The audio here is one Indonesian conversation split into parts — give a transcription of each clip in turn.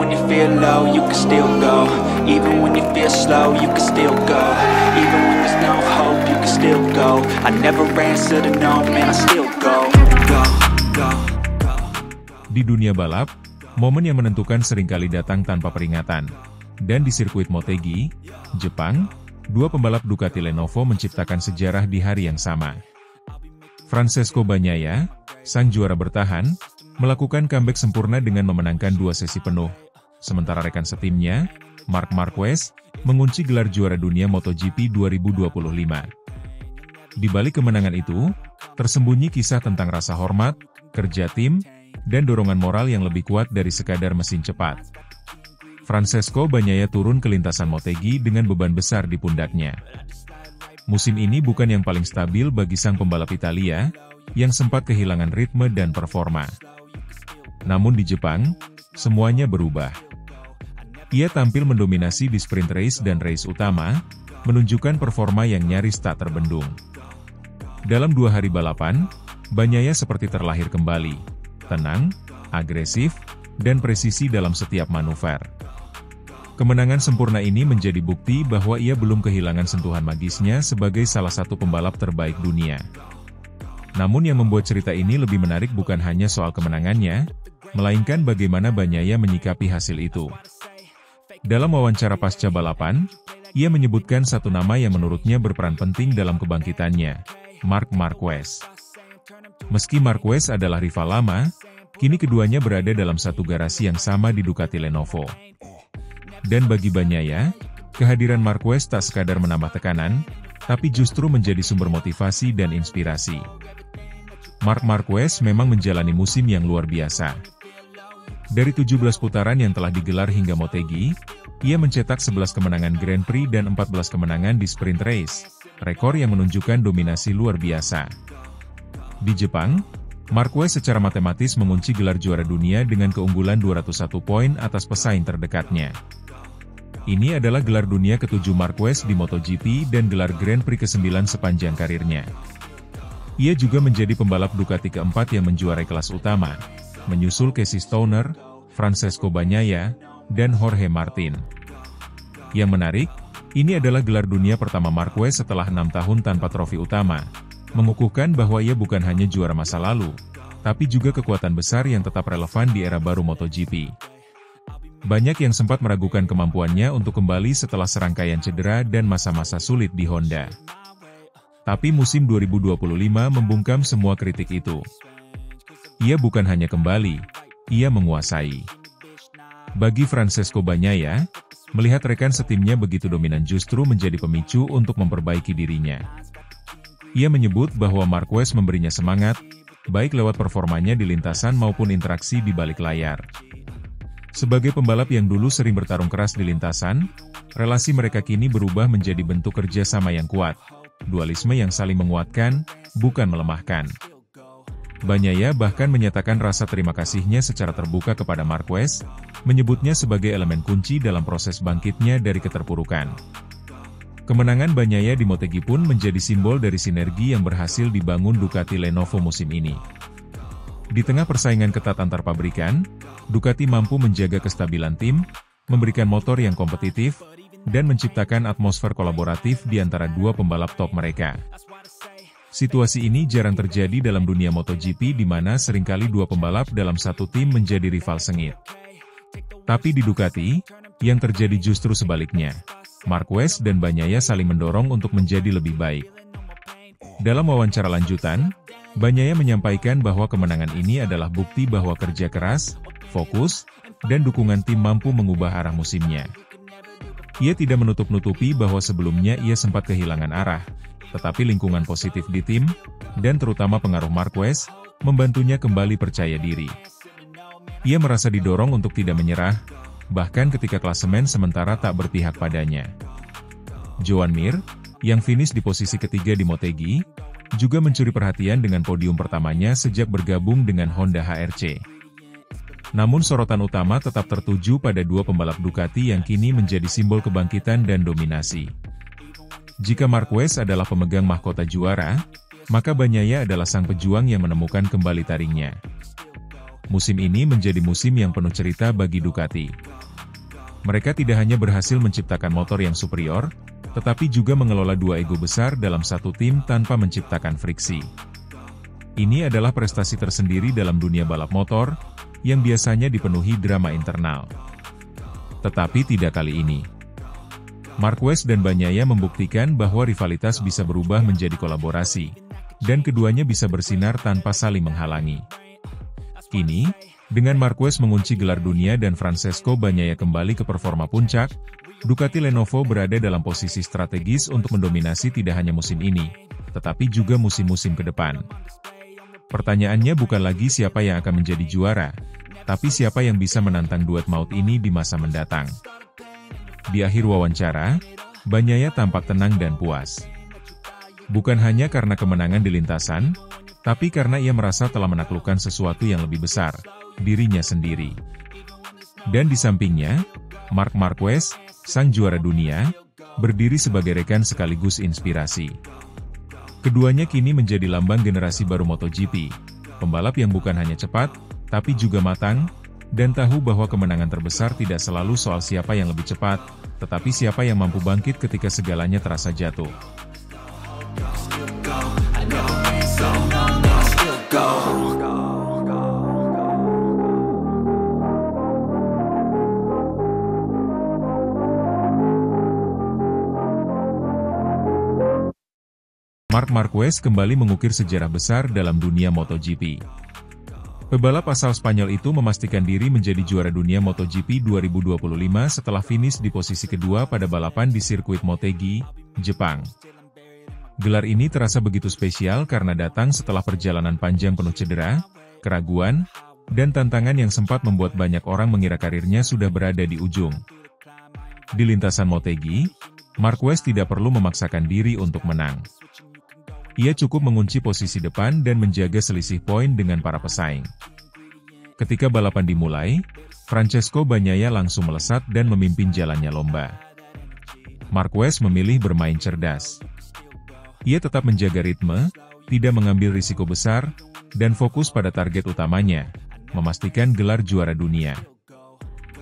when you feel low, you can still go. Even when you feel slow, you can still go. Even when there's no hope, you can still go. I never answer to no, man, I still go. Go, go, go. Di dunia balap, momen yang menentukan seringkali datang tanpa peringatan. Dan di sirkuit Motegi, Jepang, dua pembalap Ducati Lenovo menciptakan sejarah di hari yang sama. Francesco Bagnaia, sang juara bertahan, melakukan comeback sempurna dengan memenangkan 2 sesi penuh. Sementara rekan setimnya, Marc Marquez, mengunci gelar juara dunia MotoGP 2025. Di balik kemenangan itu, tersembunyi kisah tentang rasa hormat, kerja tim, dan dorongan moral yang lebih kuat dari sekadar mesin cepat. Francesco Bagnaia turun ke lintasan Motegi dengan beban besar di pundaknya. Musim ini bukan yang paling stabil bagi sang pembalap Italia, yang sempat kehilangan ritme dan performa. Namun di Jepang, semuanya berubah. Ia tampil mendominasi di sprint race dan race utama, menunjukkan performa yang nyaris tak terbendung. Dalam 2 hari balapan, Bagnaia seperti terlahir kembali, tenang, agresif, dan presisi dalam setiap manuver. Kemenangan sempurna ini menjadi bukti bahwa ia belum kehilangan sentuhan magisnya sebagai salah satu pembalap terbaik dunia. Namun yang membuat cerita ini lebih menarik bukan hanya soal kemenangannya, melainkan bagaimana Bagnaia menyikapi hasil itu. Dalam wawancara pasca balapan, ia menyebutkan satu nama yang menurutnya berperan penting dalam kebangkitannya, Marc Marquez. Meski Marquez adalah rival lama, kini keduanya berada dalam satu garasi yang sama di Ducati Lenovo. Dan bagi Bagnaia, kehadiran Marquez tak sekadar menambah tekanan, tapi justru menjadi sumber motivasi dan inspirasi. Marc Marquez memang menjalani musim yang luar biasa. Dari 17 putaran yang telah digelar hingga Motegi, ia mencetak 11 kemenangan Grand Prix dan 14 kemenangan di sprint race, rekor yang menunjukkan dominasi luar biasa. Di Jepang, Marquez secara matematis mengunci gelar juara dunia dengan keunggulan 201 poin atas pesaing terdekatnya. Ini adalah gelar dunia ke-7 Marquez di MotoGP dan gelar Grand Prix ke-9 sepanjang karirnya. Ia juga menjadi pembalap Ducati keempat yang menjuarai kelas utama, menyusul Casey Stoner, Francesco Bagnaia, dan Jorge Martin. Yang menarik, ini adalah gelar dunia pertama Marquez setelah 6 tahun tanpa trofi utama, mengukuhkan bahwa ia bukan hanya juara masa lalu, tapi juga kekuatan besar yang tetap relevan di era baru MotoGP. Banyak yang sempat meragukan kemampuannya untuk kembali setelah serangkaian cedera dan masa-masa sulit di Honda. Tapi musim 2025 membungkam semua kritik itu. Ia bukan hanya kembali, ia menguasai. Bagi Francesco Bagnaia, melihat rekan setimnya begitu dominan justru menjadi pemicu untuk memperbaiki dirinya. Ia menyebut bahwa Marquez memberinya semangat, baik lewat performanya di lintasan maupun interaksi di balik layar. Sebagai pembalap yang dulu sering bertarung keras di lintasan, relasi mereka kini berubah menjadi bentuk kerjasama yang kuat, dualisme yang saling menguatkan, bukan melemahkan. Bagnaia bahkan menyatakan rasa terima kasihnya secara terbuka kepada Marquez, menyebutnya sebagai elemen kunci dalam proses bangkitnya dari keterpurukan. Kemenangan Bagnaia di Motegi pun menjadi simbol dari sinergi yang berhasil dibangun Ducati Lenovo musim ini. Di tengah persaingan ketat antar pabrikan, Ducati mampu menjaga kestabilan tim, memberikan motor yang kompetitif, dan menciptakan atmosfer kolaboratif di antara dua pembalap top mereka. Situasi ini jarang terjadi dalam dunia MotoGP di mana seringkali dua pembalap dalam satu tim menjadi rival sengit. Tapi di Ducati, yang terjadi justru sebaliknya. Marquez dan Bagnaia saling mendorong untuk menjadi lebih baik. Dalam wawancara lanjutan, Bagnaia menyampaikan bahwa kemenangan ini adalah bukti bahwa kerja keras, fokus, dan dukungan tim mampu mengubah arah musimnya. Ia tidak menutup-nutupi bahwa sebelumnya ia sempat kehilangan arah, tetapi lingkungan positif di tim, dan terutama pengaruh Marquez, membantunya kembali percaya diri. Ia merasa didorong untuk tidak menyerah, bahkan ketika klasemen sementara tak berpihak padanya. Joan Mir, yang finish di posisi ketiga di Motegi, juga mencuri perhatian dengan podium pertamanya sejak bergabung dengan Honda HRC. Namun sorotan utama tetap tertuju pada dua pembalap Ducati yang kini menjadi simbol kebangkitan dan dominasi. Jika Marquez adalah pemegang mahkota juara, maka Bagnaia adalah sang pejuang yang menemukan kembali taringnya. Musim ini menjadi musim yang penuh cerita bagi Ducati. Mereka tidak hanya berhasil menciptakan motor yang superior, tetapi juga mengelola dua ego besar dalam satu tim tanpa menciptakan friksi. Ini adalah prestasi tersendiri dalam dunia balap motor, yang biasanya dipenuhi drama internal. Tetapi tidak kali ini. Marquez dan Bagnaia membuktikan bahwa rivalitas bisa berubah menjadi kolaborasi, dan keduanya bisa bersinar tanpa saling menghalangi. Kini, dengan Marquez mengunci gelar dunia dan Francesco Bagnaia kembali ke performa puncak, Ducati Lenovo berada dalam posisi strategis untuk mendominasi tidak hanya musim ini, tetapi juga musim-musim ke depan. Pertanyaannya bukan lagi siapa yang akan menjadi juara, tapi siapa yang bisa menantang duet maut ini di masa mendatang. Di akhir wawancara, Bagnaia tampak tenang dan puas. Bukan hanya karena kemenangan di lintasan, tapi karena ia merasa telah menaklukkan sesuatu yang lebih besar, dirinya sendiri. Dan di sampingnya, Marc Marquez, sang juara dunia, berdiri sebagai rekan sekaligus inspirasi. Keduanya kini menjadi lambang generasi baru MotoGP, pembalap yang bukan hanya cepat, tapi juga matang, dan tahu bahwa kemenangan terbesar tidak selalu soal siapa yang lebih cepat, tetapi siapa yang mampu bangkit ketika segalanya terasa jatuh. Marc Marquez kembali mengukir sejarah besar dalam dunia MotoGP. Pebalap asal Spanyol itu memastikan diri menjadi juara dunia MotoGP 2025 setelah finish di posisi kedua pada balapan di sirkuit Motegi, Jepang. Gelar ini terasa begitu spesial karena datang setelah perjalanan panjang penuh cedera, keraguan, dan tantangan yang sempat membuat banyak orang mengira karirnya sudah berada di ujung. Di lintasan Motegi, Marquez tidak perlu memaksakan diri untuk menang. Ia cukup mengunci posisi depan dan menjaga selisih poin dengan para pesaing. Ketika balapan dimulai, Francesco Bagnaia langsung melesat dan memimpin jalannya lomba. Marquez memilih bermain cerdas. Ia tetap menjaga ritme, tidak mengambil risiko besar, dan fokus pada target utamanya, memastikan gelar juara dunia.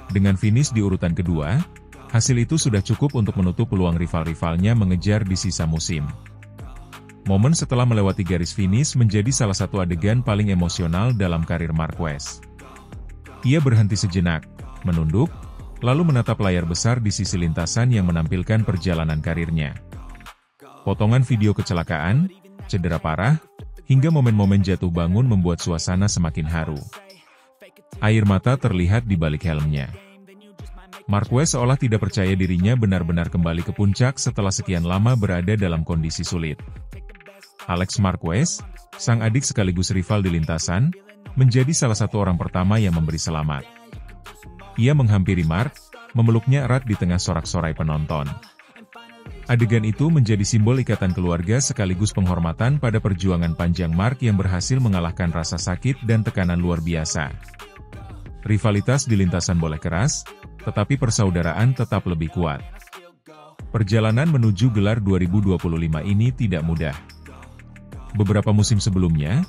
Dengan finish di urutan kedua, hasil itu sudah cukup untuk menutup peluang rival-rivalnya mengejar di sisa musim. Momen setelah melewati garis finish menjadi salah satu adegan paling emosional dalam karir Marquez. Ia berhenti sejenak, menunduk, lalu menatap layar besar di sisi lintasan yang menampilkan perjalanan karirnya. Potongan video kecelakaan, cedera parah, hingga momen-momen jatuh bangun membuat suasana semakin haru. Air mata terlihat di balik helmnya. Marquez seolah tidak percaya dirinya benar-benar kembali ke puncak setelah sekian lama berada dalam kondisi sulit. Alex Marquez, sang adik sekaligus rival di lintasan, menjadi salah satu orang pertama yang memberi selamat. Ia menghampiri Marc, memeluknya erat di tengah sorak-sorai penonton. Adegan itu menjadi simbol ikatan keluarga sekaligus penghormatan pada perjuangan panjang Marc yang berhasil mengalahkan rasa sakit dan tekanan luar biasa. Rivalitas di lintasan boleh keras, tetapi persaudaraan tetap lebih kuat. Perjalanan menuju gelar 2025 ini tidak mudah. Beberapa musim sebelumnya,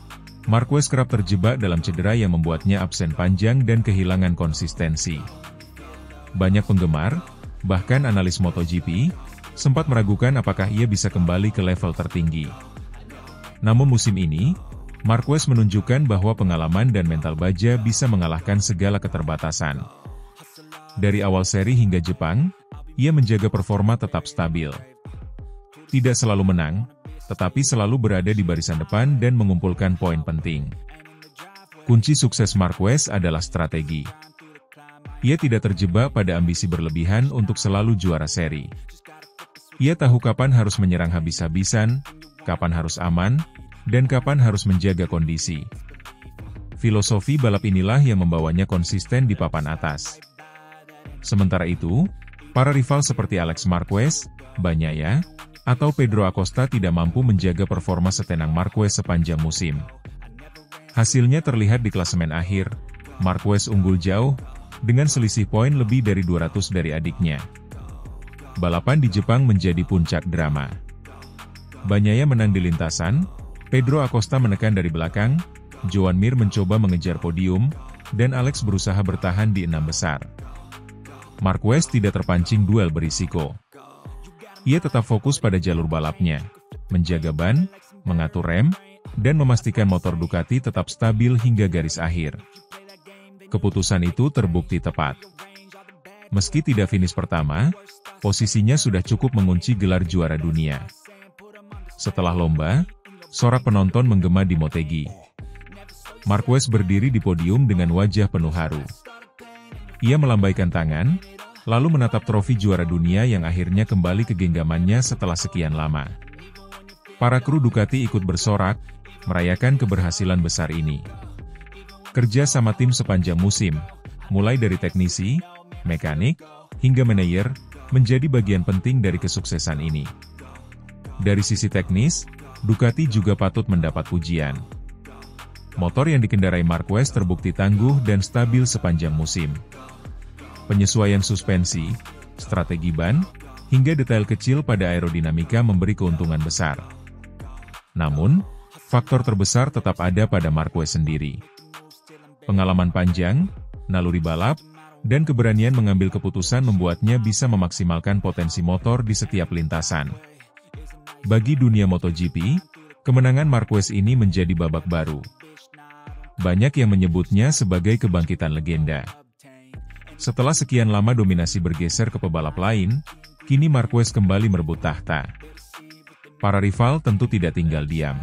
Marquez kerap terjebak dalam cedera yang membuatnya absen panjang dan kehilangan konsistensi. Banyak penggemar, bahkan analis MotoGP, sempat meragukan apakah ia bisa kembali ke level tertinggi. Namun musim ini, Marquez menunjukkan bahwa pengalaman dan mental baja bisa mengalahkan segala keterbatasan. Dari awal seri hingga Jepang, ia menjaga performa tetap stabil. Tidak selalu menang, tetapi selalu berada di barisan depan dan mengumpulkan poin penting. Kunci sukses Marquez adalah strategi. Ia tidak terjebak pada ambisi berlebihan untuk selalu juara seri. Ia tahu kapan harus menyerang habis-habisan, kapan harus aman, dan kapan harus menjaga kondisi. Filosofi balap inilah yang membawanya konsisten di papan atas. Sementara itu, para rival seperti Alex Marquez, Bagnaia, atau Pedro Acosta tidak mampu menjaga performa setenang Marquez sepanjang musim. Hasilnya terlihat di klasemen akhir, Marquez unggul jauh, dengan selisih poin lebih dari 200 dari adiknya. Balapan di Jepang menjadi puncak drama. Bagnaia menang di lintasan, Pedro Acosta menekan dari belakang, Joan Mir mencoba mengejar podium, dan Alex berusaha bertahan di 6 besar. Marquez tidak terpancing duel berisiko. Ia tetap fokus pada jalur balapnya, menjaga ban, mengatur rem, dan memastikan motor Ducati tetap stabil hingga garis akhir. Keputusan itu terbukti tepat. Meski tidak finish pertama, posisinya sudah cukup mengunci gelar juara dunia. Setelah lomba, sorak penonton menggema di Motegi. Marquez berdiri di podium dengan wajah penuh haru. Ia melambaikan tangan, lalu menatap trofi juara dunia yang akhirnya kembali ke genggamannya setelah sekian lama. Para kru Ducati ikut bersorak, merayakan keberhasilan besar ini. Kerja sama tim sepanjang musim, mulai dari teknisi, mekanik, hingga manajer, menjadi bagian penting dari kesuksesan ini. Dari sisi teknis, Ducati juga patut mendapat pujian. Motor yang dikendarai Marquez terbukti tangguh dan stabil sepanjang musim. Penyesuaian suspensi, strategi ban, hingga detail kecil pada aerodinamika memberi keuntungan besar. Namun, faktor terbesar tetap ada pada Marquez sendiri. Pengalaman panjang, naluri balap, dan keberanian mengambil keputusan membuatnya bisa memaksimalkan potensi motor di setiap lintasan. Bagi dunia MotoGP, kemenangan Marquez ini menjadi babak baru. Banyak yang menyebutnya sebagai kebangkitan legenda. Setelah sekian lama dominasi bergeser ke pebalap lain, kini Marquez kembali merebut tahta. Para rival tentu tidak tinggal diam.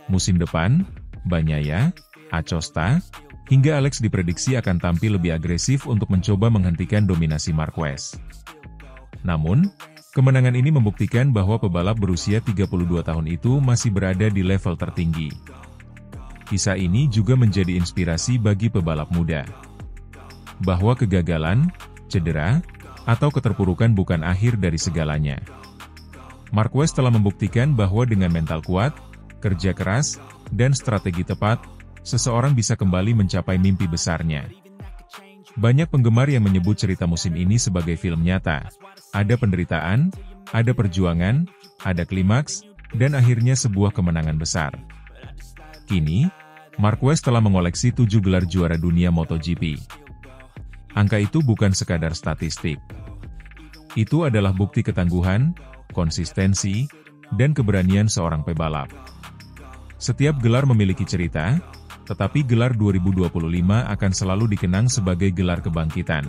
Musim depan, Bagnaia, Acosta, hingga Alex diprediksi akan tampil lebih agresif untuk mencoba menghentikan dominasi Marquez. Namun, kemenangan ini membuktikan bahwa pebalap berusia 32 tahun itu masih berada di level tertinggi. Kisah ini juga menjadi inspirasi bagi pebalap muda. Bahwa kegagalan, cedera, atau keterpurukan bukan akhir dari segalanya. Marquez telah membuktikan bahwa dengan mental kuat, kerja keras, dan strategi tepat, seseorang bisa kembali mencapai mimpi besarnya. Banyak penggemar yang menyebut cerita musim ini sebagai film nyata. Ada penderitaan, ada perjuangan, ada klimaks, dan akhirnya sebuah kemenangan besar. Kini, Marquez telah mengoleksi 7 gelar juara dunia MotoGP. Angka itu bukan sekadar statistik. Itu adalah bukti ketangguhan, konsistensi, dan keberanian seorang pebalap. Setiap gelar memiliki cerita, tetapi gelar 2025 akan selalu dikenang sebagai gelar kebangkitan.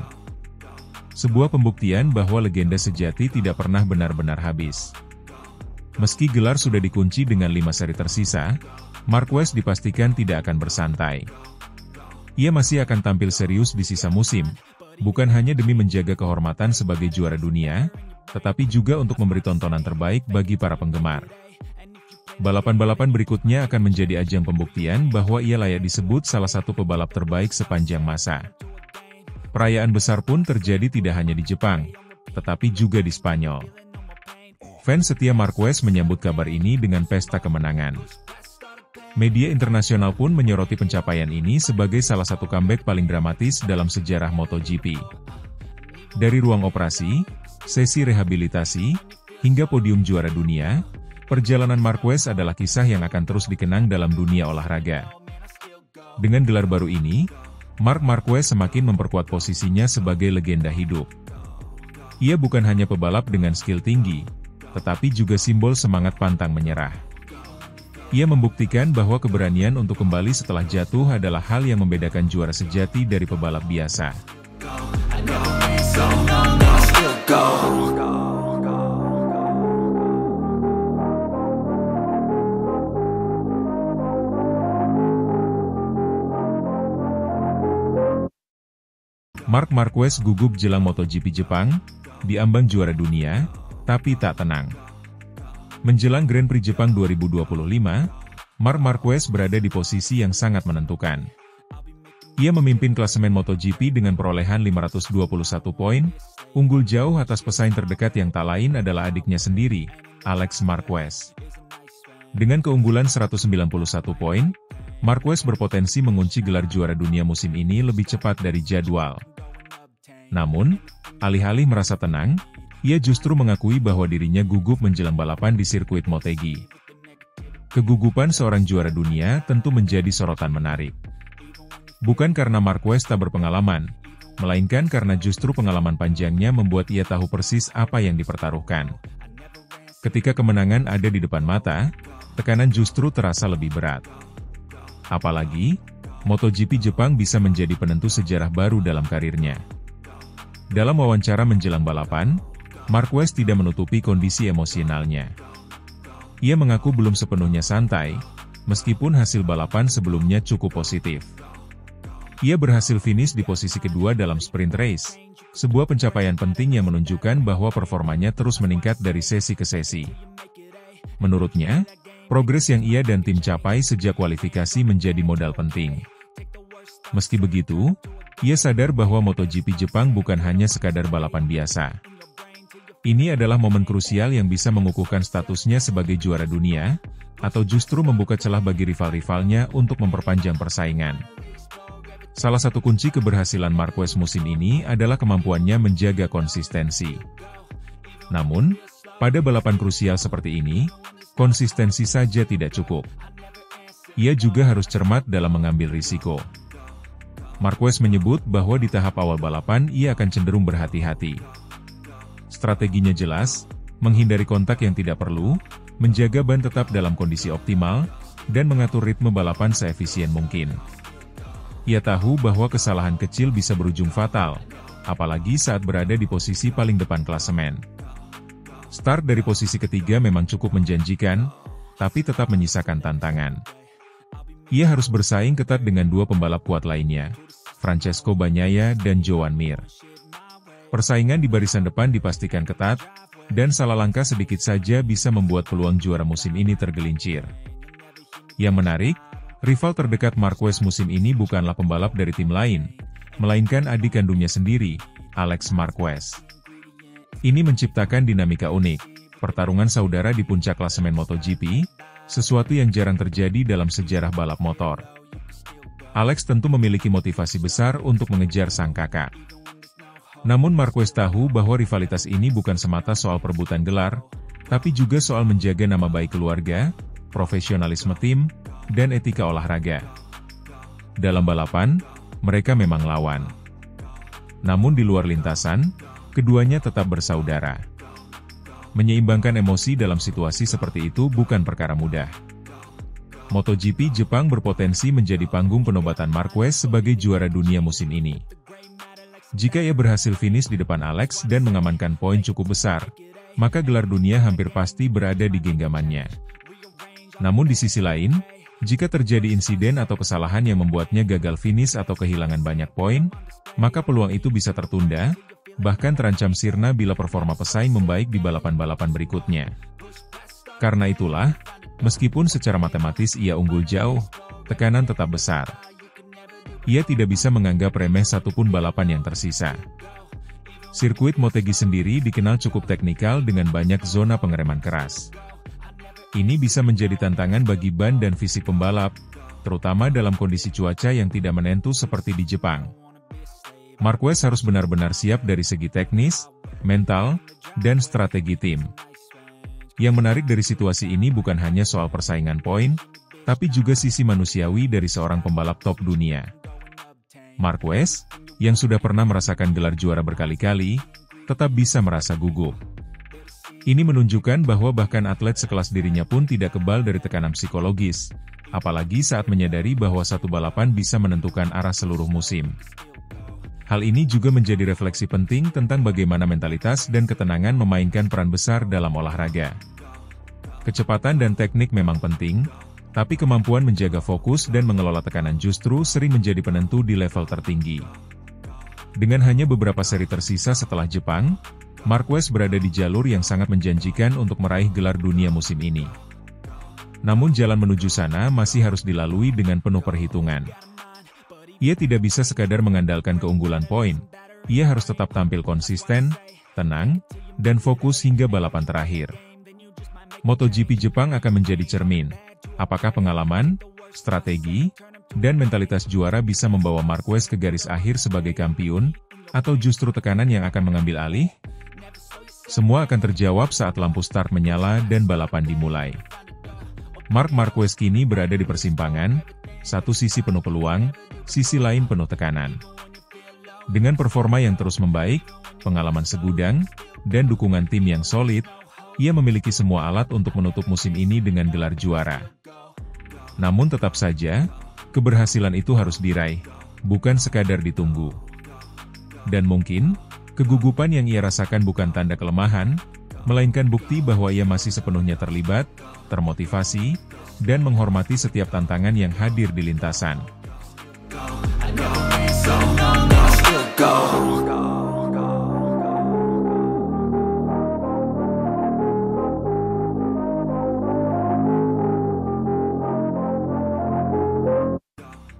Sebuah pembuktian bahwa legenda sejati tidak pernah benar-benar habis. Meski gelar sudah dikunci dengan 5 seri tersisa, Marquez dipastikan tidak akan bersantai. Ia masih akan tampil serius di sisa musim, bukan hanya demi menjaga kehormatan sebagai juara dunia, tetapi juga untuk memberi tontonan terbaik bagi para penggemar. Balapan-balapan berikutnya akan menjadi ajang pembuktian bahwa ia layak disebut salah satu pebalap terbaik sepanjang masa. Perayaan besar pun terjadi tidak hanya di Jepang, tetapi juga di Spanyol. Fans setia Marquez menyambut kabar ini dengan pesta kemenangan. Media internasional pun menyoroti pencapaian ini sebagai salah satu comeback paling dramatis dalam sejarah MotoGP. Dari ruang operasi, sesi rehabilitasi, hingga podium juara dunia, perjalanan Marquez adalah kisah yang akan terus dikenang dalam dunia olahraga. Dengan gelar baru ini, Marc Marquez semakin memperkuat posisinya sebagai legenda hidup. Ia bukan hanya pebalap dengan skill tinggi, tetapi juga simbol semangat pantang menyerah. Ia membuktikan bahwa keberanian untuk kembali setelah jatuh adalah hal yang membedakan juara sejati dari pebalap biasa. Marc Marquez gugup jelang MotoGP Jepang, diambang juara dunia, tapi tak tenang. Menjelang Grand Prix Jepang 2025, Marc Marquez berada di posisi yang sangat menentukan. Ia memimpin klasemen MotoGP dengan perolehan 521 poin, unggul jauh atas pesaing terdekat yang tak lain adalah adiknya sendiri, Alex Marquez. Dengan keunggulan 191 poin, Marquez berpotensi mengunci gelar juara dunia musim ini lebih cepat dari jadwal. Namun, alih-alih merasa tenang, ia justru mengakui bahwa dirinya gugup menjelang balapan di sirkuit Motegi. Kegugupan seorang juara dunia tentu menjadi sorotan menarik. Bukan karena Marquez tak berpengalaman, melainkan karena justru pengalaman panjangnya membuat ia tahu persis apa yang dipertaruhkan. Ketika kemenangan ada di depan mata, tekanan justru terasa lebih berat. Apalagi, MotoGP Jepang bisa menjadi penentu sejarah baru dalam karirnya. Dalam wawancara menjelang balapan, Marquez tidak menutupi kondisi emosionalnya. Ia mengaku belum sepenuhnya santai, meskipun hasil balapan sebelumnya cukup positif. Ia berhasil finish di posisi kedua dalam sprint race, sebuah pencapaian penting yang menunjukkan bahwa performanya terus meningkat dari sesi ke sesi. Menurutnya, progres yang ia dan tim capai sejak kualifikasi menjadi modal penting. Meski begitu, ia sadar bahwa MotoGP Jepang bukan hanya sekadar balapan biasa. Ini adalah momen krusial yang bisa mengukuhkan statusnya sebagai juara dunia, atau justru membuka celah bagi rival-rivalnya untuk memperpanjang persaingan. Salah satu kunci keberhasilan Marquez musim ini adalah kemampuannya menjaga konsistensi. Namun, pada balapan krusial seperti ini, konsistensi saja tidak cukup. Ia juga harus cermat dalam mengambil risiko. Marquez menyebut bahwa di tahap awal balapan ia akan cenderung berhati-hati. Strateginya jelas, menghindari kontak yang tidak perlu, menjaga ban tetap dalam kondisi optimal, dan mengatur ritme balapan seefisien mungkin. Ia tahu bahwa kesalahan kecil bisa berujung fatal, apalagi saat berada di posisi paling depan klasemen. Start dari posisi ketiga memang cukup menjanjikan, tapi tetap menyisakan tantangan. Ia harus bersaing ketat dengan dua pembalap kuat lainnya, Francesco Bagnaia dan Joan Mir. Persaingan di barisan depan dipastikan ketat, dan salah langkah sedikit saja bisa membuat peluang juara musim ini tergelincir. Yang menarik, rival terdekat Marquez musim ini bukanlah pembalap dari tim lain, melainkan adik kandungnya sendiri, Alex Marquez. Ini menciptakan dinamika unik, pertarungan saudara di puncak klasemen MotoGP, sesuatu yang jarang terjadi dalam sejarah balap motor. Alex tentu memiliki motivasi besar untuk mengejar sang kakak. Namun Marquez tahu bahwa rivalitas ini bukan semata soal perebutan gelar, tapi juga soal menjaga nama baik keluarga, profesionalisme tim, dan etika olahraga. Dalam balapan, mereka memang lawan. Namun di luar lintasan, keduanya tetap bersaudara. Menyeimbangkan emosi dalam situasi seperti itu bukan perkara mudah. MotoGP Jepang berpotensi menjadi panggung penobatan Marquez sebagai juara dunia musim ini. Jika ia berhasil finish di depan Alex dan mengamankan poin cukup besar, maka gelar dunia hampir pasti berada di genggamannya. Namun di sisi lain, jika terjadi insiden atau kesalahan yang membuatnya gagal finish atau kehilangan banyak poin, maka peluang itu bisa tertunda, bahkan terancam sirna bila performa pesaing membaik di balapan-balapan berikutnya. Karena itulah, meskipun secara matematis ia unggul jauh, tekanan tetap besar. Ia tidak bisa menganggap remeh satupun balapan yang tersisa. Sirkuit Motegi sendiri dikenal cukup teknikal dengan banyak zona pengereman keras. Ini bisa menjadi tantangan bagi ban dan fisik pembalap, terutama dalam kondisi cuaca yang tidak menentu seperti di Jepang. Marquez harus benar-benar siap dari segi teknis, mental, dan strategi tim. Yang menarik dari situasi ini bukan hanya soal persaingan poin, tapi juga sisi manusiawi dari seorang pembalap top dunia. Marquez, yang sudah pernah merasakan gelar juara berkali-kali, tetap bisa merasa gugup. Ini menunjukkan bahwa bahkan atlet sekelas dirinya pun tidak kebal dari tekanan psikologis, apalagi saat menyadari bahwa satu balapan bisa menentukan arah seluruh musim. Hal ini juga menjadi refleksi penting tentang bagaimana mentalitas dan ketenangan memainkan peran besar dalam olahraga. Kecepatan dan teknik memang penting, tapi kemampuan menjaga fokus dan mengelola tekanan justru sering menjadi penentu di level tertinggi. Dengan hanya beberapa seri tersisa setelah Jepang, Marquez berada di jalur yang sangat menjanjikan untuk meraih gelar dunia musim ini. Namun jalan menuju sana masih harus dilalui dengan penuh perhitungan. Ia tidak bisa sekadar mengandalkan keunggulan poin, ia harus tetap tampil konsisten, tenang, dan fokus hingga balapan terakhir. MotoGP Jepang akan menjadi cermin, apakah pengalaman, strategi, dan mentalitas juara bisa membawa Marquez ke garis akhir sebagai kampiun, atau justru tekanan yang akan mengambil alih? Semua akan terjawab saat lampu start menyala dan balapan dimulai. Marc Marquez kini berada di persimpangan, satu sisi penuh peluang, sisi lain penuh tekanan. Dengan performa yang terus membaik, pengalaman segudang, dan dukungan tim yang solid, ia memiliki semua alat untuk menutup musim ini dengan gelar juara. Namun tetap saja, keberhasilan itu harus diraih, bukan sekadar ditunggu. Dan mungkin, kegugupan yang ia rasakan bukan tanda kelemahan, melainkan bukti bahwa ia masih sepenuhnya terlibat, termotivasi, dan menghormati setiap tantangan yang hadir di lintasan.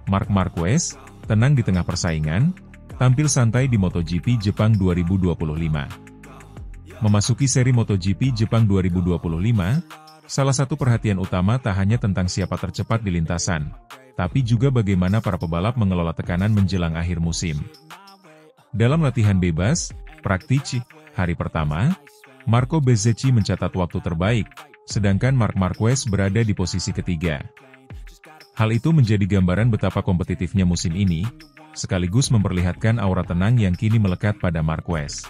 Marc Marquez, tenang di tengah persaingan, tampil santai di MotoGP Jepang 2025. Memasuki seri MotoGP Jepang 2025, salah satu perhatian utama tak hanya tentang siapa tercepat di lintasan, tapi juga bagaimana para pebalap mengelola tekanan menjelang akhir musim. Dalam latihan bebas, praktis, hari pertama, Marco Bezzecchi mencatat waktu terbaik, sedangkan Marc Marquez berada di posisi ketiga. Hal itu menjadi gambaran betapa kompetitifnya musim ini, sekaligus memperlihatkan aura tenang yang kini melekat pada Marquez.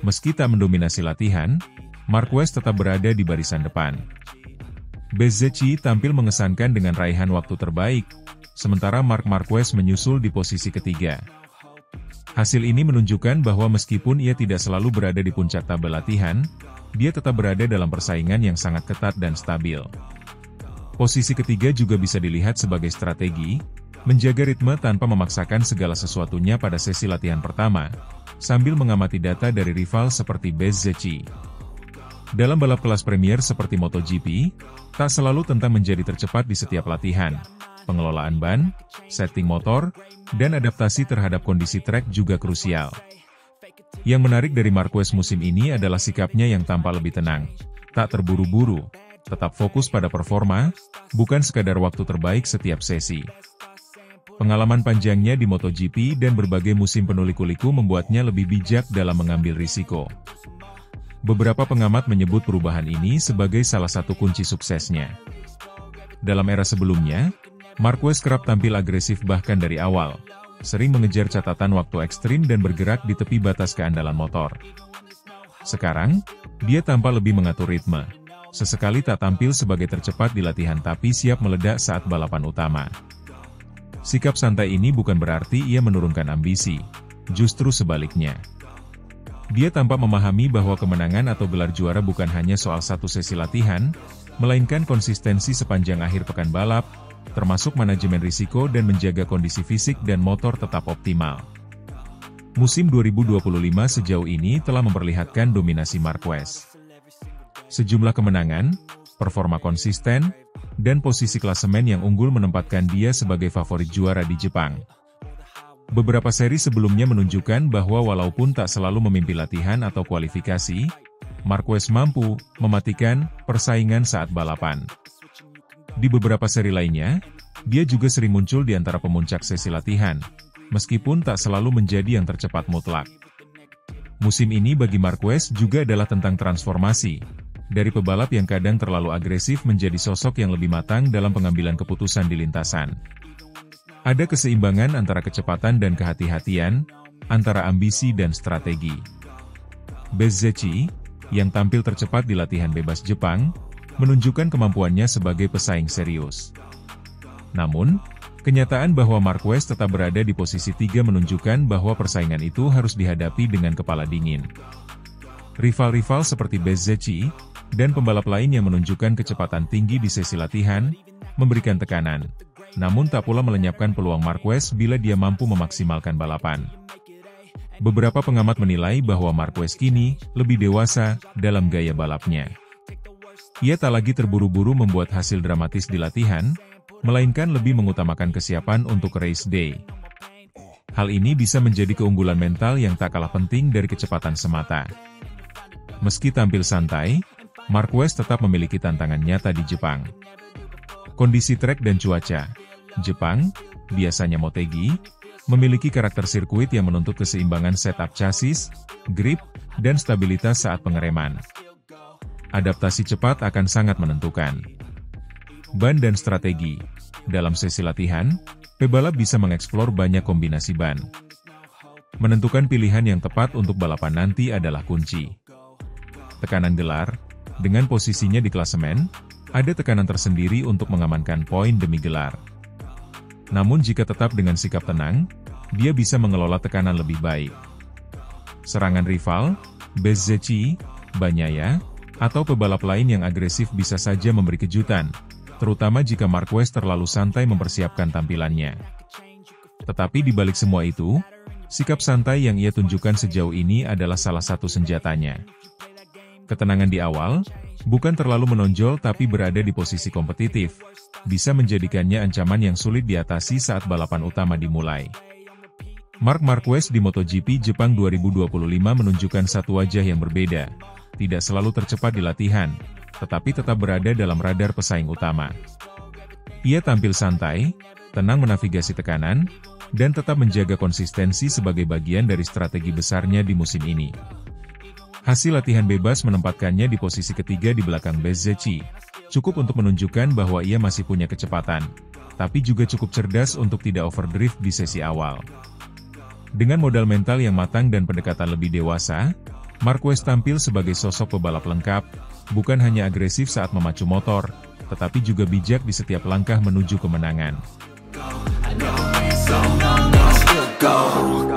Meski tak mendominasi latihan, Marquez tetap berada di barisan depan. Bezzecchi tampil mengesankan dengan raihan waktu terbaik, sementara Marc Marquez menyusul di posisi ketiga. Hasil ini menunjukkan bahwa meskipun ia tidak selalu berada di puncak tabel latihan, dia tetap berada dalam persaingan yang sangat ketat dan stabil. Posisi ketiga juga bisa dilihat sebagai strategi, menjaga ritme tanpa memaksakan segala sesuatunya pada sesi latihan pertama, sambil mengamati data dari rival seperti Bezzecchi. Dalam balap kelas premier seperti MotoGP, tak selalu tentang menjadi tercepat di setiap latihan. Pengelolaan ban, setting motor, dan adaptasi terhadap kondisi trek juga krusial. Yang menarik dari Marquez musim ini adalah sikapnya yang tampak lebih tenang, tak terburu-buru, tetap fokus pada performa, bukan sekadar waktu terbaik setiap sesi. Pengalaman panjangnya di MotoGP dan berbagai musim penuh liku-liku membuatnya lebih bijak dalam mengambil risiko. Beberapa pengamat menyebut perubahan ini sebagai salah satu kunci suksesnya. Dalam era sebelumnya, Marquez kerap tampil agresif bahkan dari awal, sering mengejar catatan waktu ekstrim dan bergerak di tepi batas keandalan motor. Sekarang, dia tampak lebih mengatur ritme. Sesekali tak tampil sebagai tercepat di latihan tapi siap meledak saat balapan utama. Sikap santai ini bukan berarti ia menurunkan ambisi, justru sebaliknya. Dia tampak memahami bahwa kemenangan atau gelar juara bukan hanya soal satu sesi latihan, melainkan konsistensi sepanjang akhir pekan balap, termasuk manajemen risiko dan menjaga kondisi fisik dan motor tetap optimal. Musim 2025 sejauh ini telah memperlihatkan dominasi Marquez. Sejumlah kemenangan, performa konsisten, dan posisi klasemen yang unggul menempatkan dia sebagai favorit juara di Jepang. Beberapa seri sebelumnya menunjukkan bahwa walaupun tak selalu memimpin latihan atau kualifikasi, Marquez mampu mematikan persaingan saat balapan. Di beberapa seri lainnya, dia juga sering muncul di antara pemuncak sesi latihan, meskipun tak selalu menjadi yang tercepat mutlak. Musim ini bagi Marquez juga adalah tentang transformasi, dari pebalap yang kadang terlalu agresif menjadi sosok yang lebih matang dalam pengambilan keputusan di lintasan. Ada keseimbangan antara kecepatan dan kehati-hatian, antara ambisi dan strategi. Bezzecchi, yang tampil tercepat di latihan bebas Jepang, menunjukkan kemampuannya sebagai pesaing serius. Namun, kenyataan bahwa Marquez tetap berada di posisi 3 menunjukkan bahwa persaingan itu harus dihadapi dengan kepala dingin. Rival-rival seperti Bezzecchi dan pembalap lain yang menunjukkan kecepatan tinggi di sesi latihan, memberikan tekanan, namun tak pula melenyapkan peluang Marquez bila dia mampu memaksimalkan balapan. Beberapa pengamat menilai bahwa Marquez kini lebih dewasa dalam gaya balapnya. Ia tak lagi terburu-buru membuat hasil dramatis di latihan, melainkan lebih mengutamakan kesiapan untuk race day. Hal ini bisa menjadi keunggulan mental yang tak kalah penting dari kecepatan semata. Meski tampil santai, Marquez tetap memiliki tantangan nyata di Jepang. Kondisi trek dan cuaca. Jepang, biasanya motegi, memiliki karakter sirkuit yang menuntut keseimbangan setup chassis, grip, dan stabilitas saat pengereman. Adaptasi cepat akan sangat menentukan. Ban dan strategi. Dalam sesi latihan, pebalap bisa mengeksplor banyak kombinasi ban. Menentukan pilihan yang tepat untuk balapan nanti adalah kunci. Tekanan gelar, dengan posisinya di klasemen, ada tekanan tersendiri untuk mengamankan poin demi gelar. Namun jika tetap dengan sikap tenang, dia bisa mengelola tekanan lebih baik. Serangan rival, Bezzecchi, Bagnaia, atau pebalap lain yang agresif bisa saja memberi kejutan, terutama jika Marquez terlalu santai mempersiapkan tampilannya. Tetapi di balik semua itu, sikap santai yang ia tunjukkan sejauh ini adalah salah satu senjatanya. Ketenangan di awal, bukan terlalu menonjol tapi berada di posisi kompetitif, bisa menjadikannya ancaman yang sulit diatasi saat balapan utama dimulai. Marc Marquez di MotoGP Jepang 2025 menunjukkan satu wajah yang berbeda, tidak selalu tercepat di latihan, tetapi tetap berada dalam radar pesaing utama. Ia tampil santai, tenang menavigasi tekanan, dan tetap menjaga konsistensi sebagai bagian dari strategi besarnya di musim ini. Hasil latihan bebas menempatkannya di posisi ketiga di belakang Bezzecchi, cukup untuk menunjukkan bahwa ia masih punya kecepatan, tapi juga cukup cerdas untuk tidak overdrive di sesi awal. Dengan modal mental yang matang dan pendekatan lebih dewasa, Marquez tampil sebagai sosok pebalap lengkap, bukan hanya agresif saat memacu motor, tetapi juga bijak di setiap langkah menuju kemenangan. Go.